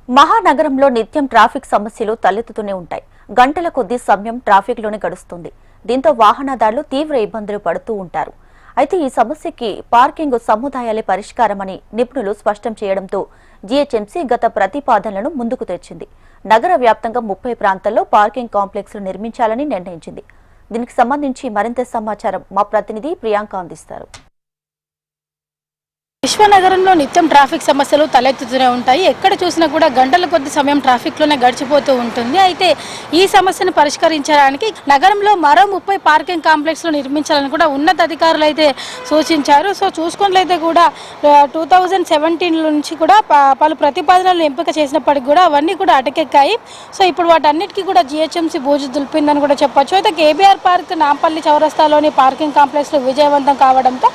మహానగరంలో నిత్యం ట్రాఫిక్ సమస్యలు తలెత్తుతూనే ఉంటాయి. గంటల కొద్దీ సమయం ట్రాఫిక్లోనే గడుస్తుంది. దీంతో వాహనదారులు తీవ్ర ఇబ్బందులు పడుతూ ఉంటారు. అయితే ఈ సమస్యకి పార్కింగ్ సముదాయాలే పరిష్కారమని నిపుణులు స్పష్టం చేయడంతో జీహెచ్ఎంసీ గత ప్రతిపాదనలను ముందుకు తెచ్చింది. నగర వ్యాప్తంగా 30 ప్రాంతాల్లో పార్కింగ్ కాంప్లెక్స్లు నిర్మించాలని నిర్ణయించింది. దీనికి సంబంధించి మరింత సమాచారం మా ప్రతినిధి ప్రియాంక అందిస్తారు. విశ్వనగరంలో నిత్యం ట్రాఫిక్ సమస్యలు తలెత్తుతూనే ఉంటాయి. ఎక్కడ చూసినా కూడా గంటల కొద్ది సమయం ట్రాఫిక్లోనే గడిచిపోతూ ఉంటుంది. అయితే ఈ సమస్యను పరిష్కరించడానికి నగరంలో మరో 30 పార్కింగ్ కాంప్లెక్స్లు నిర్మించాలని కూడా ఉన్నతాధికారులు అయితే సూచించారు. సో చూసుకున్నట్లయితే కూడా 2017 నుంచి కూడా పలు ప్రతిపాదనలు ఎంపిక చేసినప్పటికీ కూడా అవన్నీ కూడా అటకెక్కాయి. సో ఇప్పుడు వాటన్నిటికీ కూడా జీహెచ్ఎంసీ బూజు దులిపిందని కూడా చెప్పొచ్చు. అయితే కేబీఆర్ పార్క్ నాంపల్లి చౌరస్తాలోని పార్కింగ్ కాంప్లెక్స్లు విజయవంతం కావడంతో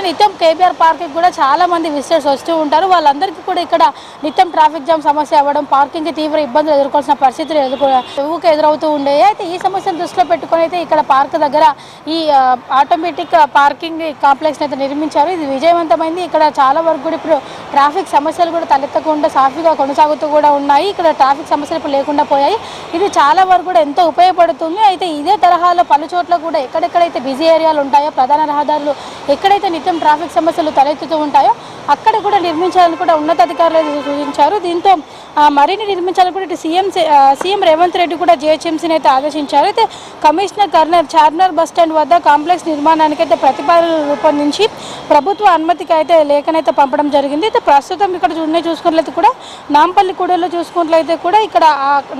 నిత్యం కేబీఆర్ పార్క్ కూడా చాలా మంది విజిటర్స్ వస్తూ ఉంటారు. వాళ్ళందరికీ కూడా ఇక్కడ నిత్యం ట్రాఫిక్ జామ్ సమస్య అవ్వడం, పార్కింగ్ తీవ్ర ఇబ్బందులు ఎదుర్కోవాల్సిన పరిస్థితులు ఎదురవుతూ ఉండేవి. అయితే ఈ సమస్యను దృష్టిలో పెట్టుకుని అయితే ఇక్కడ పార్క్ దగ్గర ఈ ఆటోమేటిక్ పార్కింగ్ కాంప్లెక్స్ అయితే నిర్మించారు. ఇది విజయవంతమైంది. ఇక్కడ చాలా వరకు కూడా ఇప్పుడు ట్రాఫిక్ సమస్యలు కూడా తలెత్తకుండా సాఫీగా కొనసాగుతూ కూడా ఉన్నాయి. ఇక్కడ ట్రాఫిక్ సమస్యలు ఇప్పుడు లేకుండా పోయాయి. ఇది చాలా వరకు కూడా ఎంతో ఉపయోగపడుతుంది. అయితే ఇదే తరహాలో పలు చోట్ల కూడా ఎక్కడెక్కడైతే బిజీ ఏరియాలు ఉంటాయో, ప్రధాన రహదారులు ఎక్కడైతే నిత్యం ట్రాఫిక్ సమస్యలు తలెత్తుతూ ఉంటాయో అక్కడ కూడా నిర్మించాలని కూడా ఉన్నతాధికారులు సూచించారు. దీంతో మరిన్ని నిర్మించాలని కూడా ఇటు సీఎం రేవంత్ రెడ్డి కూడా జీహెచ్ఎంసీని అయితే ఆదేశించారు. అయితే కమిషనర్ కర్నర్ చార్మినార్ బస్టాండ్ వద్ద కాంప్లెక్స్ నిర్మాణానికి అయితే ప్రతిపాదనలు రూపొందించి ప్రభుత్వ అనుమతికి అయితే లేఖనైతే పంపడం జరిగింది. అయితే ప్రస్తుతం ఇక్కడ చూసుకున్నట్లయితే కూడా నాంపల్లి కూడల్లో చూసుకున్నట్లయితే కూడా ఇక్కడ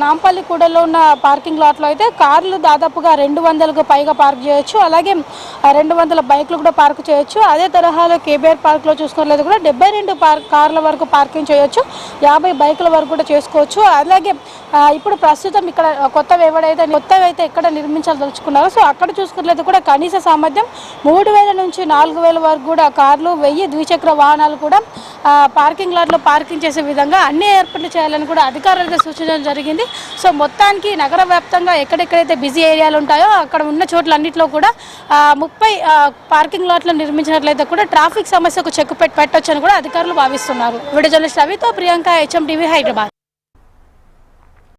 నాంపల్లి కూడల్లో ఉన్న పార్కింగ్ లాట్లో అయితే కార్లు దాదాపుగా 200కు పైగా పార్క్ చేయొచ్చు. అలాగే 200 బైక్లు కూడా పార్క్ చేయొచ్చు. అదే తరహాలో కేబీఆర్ పార్క్లో చూసుకున్నట్లయితే కూడా 72 కార్ల వరకు పార్కింగ్ చేయొచ్చు. 50 బైకుల వరకు కూడా చేసుకోవచ్చు. అలాగే ఇప్పుడు ప్రస్తుతం ఇక్కడ కొత్తగా అయితే ఎక్కడ నిర్మించాలదలుచుకున్నారో సో అక్కడ చూసుకున్నట్లయితే కూడా కనీస సామర్థ్యం 3000 నుంచి 4000 వరకు కూడా కార్లు, 1000 ద్విచక్ర వాహనాలు కూడా పార్కింగ్ లాట్లో పార్కింగ్ చేసే విధంగా అన్ని ఏర్పాట్లు చేయాలని కూడా అధికారులకు సూచించడం జరిగింది. సో మొత్తానికి నగర వ్యాప్తంగా ఎక్కడెక్కడైతే బిజీ ఏరియాలు ఉంటాయో అక్కడ ఉన్న చోట్లన్నింటిలో కూడా 30 పార్కింగ్ లాట్లు నిర్మించినట్లయితే కూడా ట్రాఫిక్ సమస్యకు చెక్ పెట్టొచ్చని కూడా అధికారులు భావిస్తున్నారు. వీడియో జర్నలిస్ట్ రవితో ప్రియాంక, HM టీవీ, హైదరాబాద్.